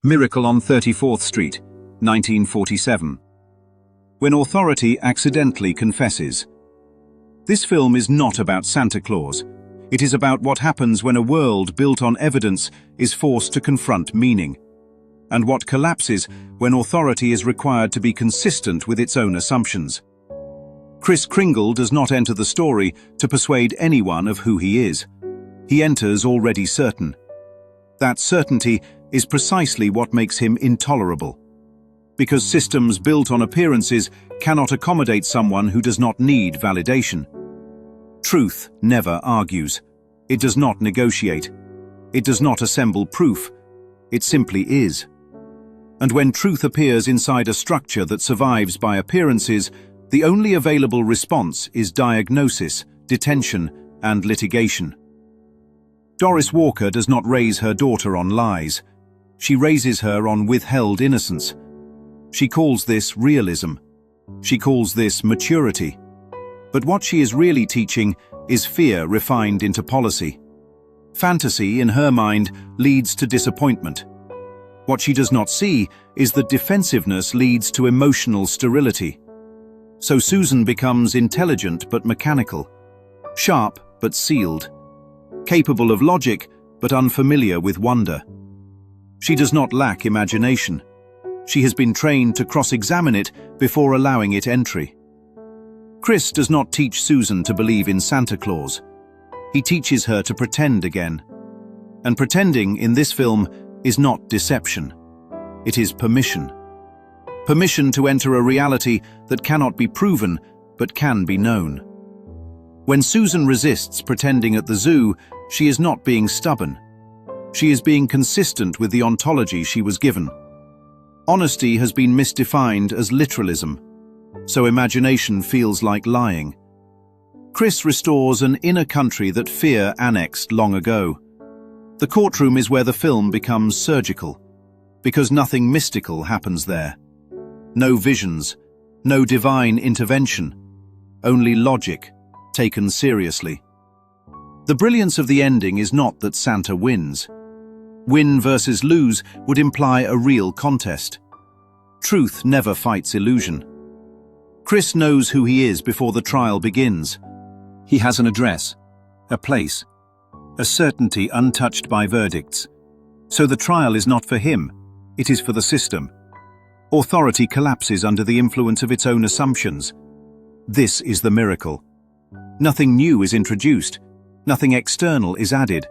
Miracle on 34th Street, 1947. When authority accidentally confesses. This film is not about Santa Claus. It is about what happens when a world built on evidence is forced to confront meaning, and what collapses when authority is required to be consistent with its own assumptions. Kris Kringle does not enter the story to persuade anyone of who he is. He enters already certain. That certainty is precisely what makes him intolerable. Because systems built on appearances cannot accommodate someone who does not need validation. Truth never argues. It does not negotiate. It does not assemble proof. It simply is. And when truth appears inside a structure that survives by appearances, the only available response is diagnosis, detention, and litigation. Doris Walker does not raise her daughter on lies. She raises her on withheld innocence. She calls this realism. She calls this maturity. But what she is really teaching is fear refined into policy. Fantasy, in her mind, leads to disappointment. What she does not see is that defensiveness leads to emotional sterility. So Susan becomes intelligent but mechanical, sharp but sealed, capable of logic but unfamiliar with wonder. She does not lack imagination. She has been trained to cross-examine it before allowing it entry. Kris does not teach Susan to believe in Santa Claus. He teaches her to pretend again. And pretending in this film is not deception. It is permission. Permission to enter a reality that cannot be proven but can be known. When Susan resists pretending at the zoo, she is not being stubborn. She is being consistent with the ontology she was given. Honesty has been misdefined as literalism, so imagination feels like lying. Kris restores an inner country that fear annexed long ago. The courtroom is where the film becomes surgical, because nothing mystical happens there. No visions, no divine intervention, only logic, taken seriously. The brilliance of the ending is not that Santa wins. Win versus lose would imply a real contest. Truth never fights illusion. Kris knows who he is before the trial begins. He has an address, a place, a certainty untouched by verdicts. So the trial is not for him, it is for the system. Authority collapses under the influence of its own assumptions. This is the miracle. Nothing new is introduced, nothing external is added.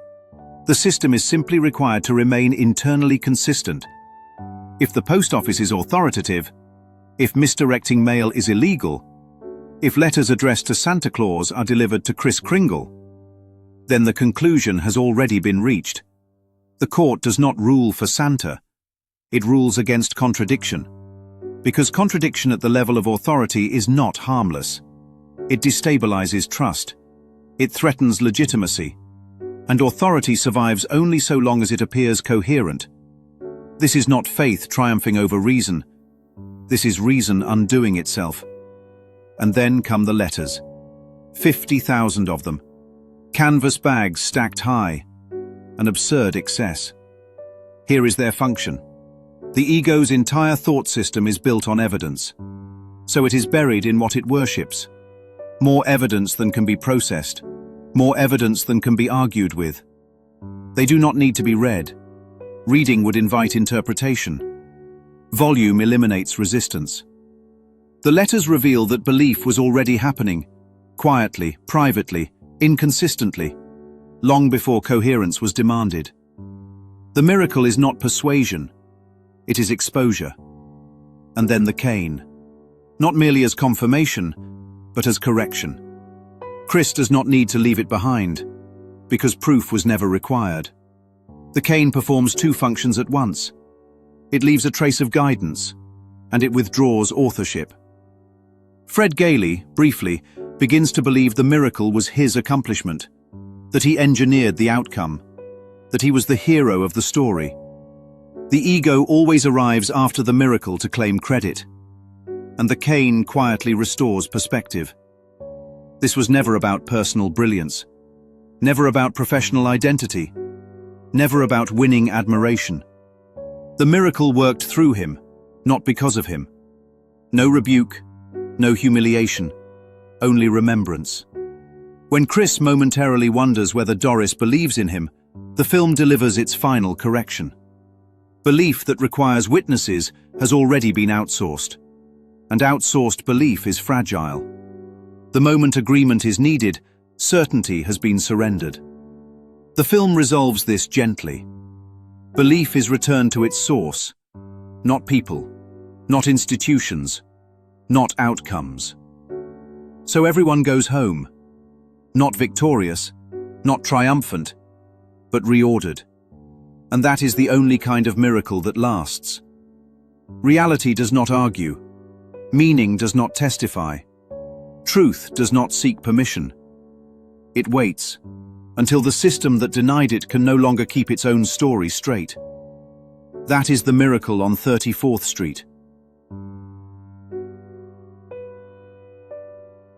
The system is simply required to remain internally consistent. If the post office is authoritative, if misdirecting mail is illegal, if letters addressed to Santa Claus are delivered to Kris Kringle, then the conclusion has already been reached. The court does not rule for Santa. It rules against contradiction. Because contradiction at the level of authority is not harmless. It destabilizes trust. It threatens legitimacy. And authority survives only so long as it appears coherent. This is not faith triumphing over reason. This is reason undoing itself. And then come the letters. 50,000 of them. Canvas bags stacked high. An absurd excess. Here is their function. The ego's entire thought system is built on evidence. So it is buried in what it worships. More evidence than can be processed. More evidence than can be argued with. They do not need to be read. Reading would invite interpretation. Volume eliminates resistance. The letters reveal that belief was already happening, quietly, privately, inconsistently, long before coherence was demanded. The miracle is not persuasion, it is exposure. And then the cane, not merely as confirmation, but as correction. Kris does not need to leave it behind, because proof was never required. The cane performs two functions at once. It leaves a trace of guidance, and it withdraws authorship. Fred Gailey, briefly, begins to believe the miracle was his accomplishment, that he engineered the outcome, that he was the hero of the story. The ego always arrives after the miracle to claim credit, and the cane quietly restores perspective. This was never about personal brilliance, never about professional identity, never about winning admiration. The miracle worked through him, not because of him. No rebuke, no humiliation, only remembrance. When Kris momentarily wonders whether Doris believes in him, the film delivers its final correction. Belief that requires witnesses has already been outsourced, and outsourced belief is fragile. The moment agreement is needed, certainty has been surrendered. The film resolves this gently. Belief is returned to its source, not people, not institutions, not outcomes. So everyone goes home, not victorious, not triumphant, but reordered. And that is the only kind of miracle that lasts. Reality does not argue. Meaning does not testify. Truth does not seek permission. It waits until the system that denied it can no longer keep its own story straight. That is the miracle on 34th Street.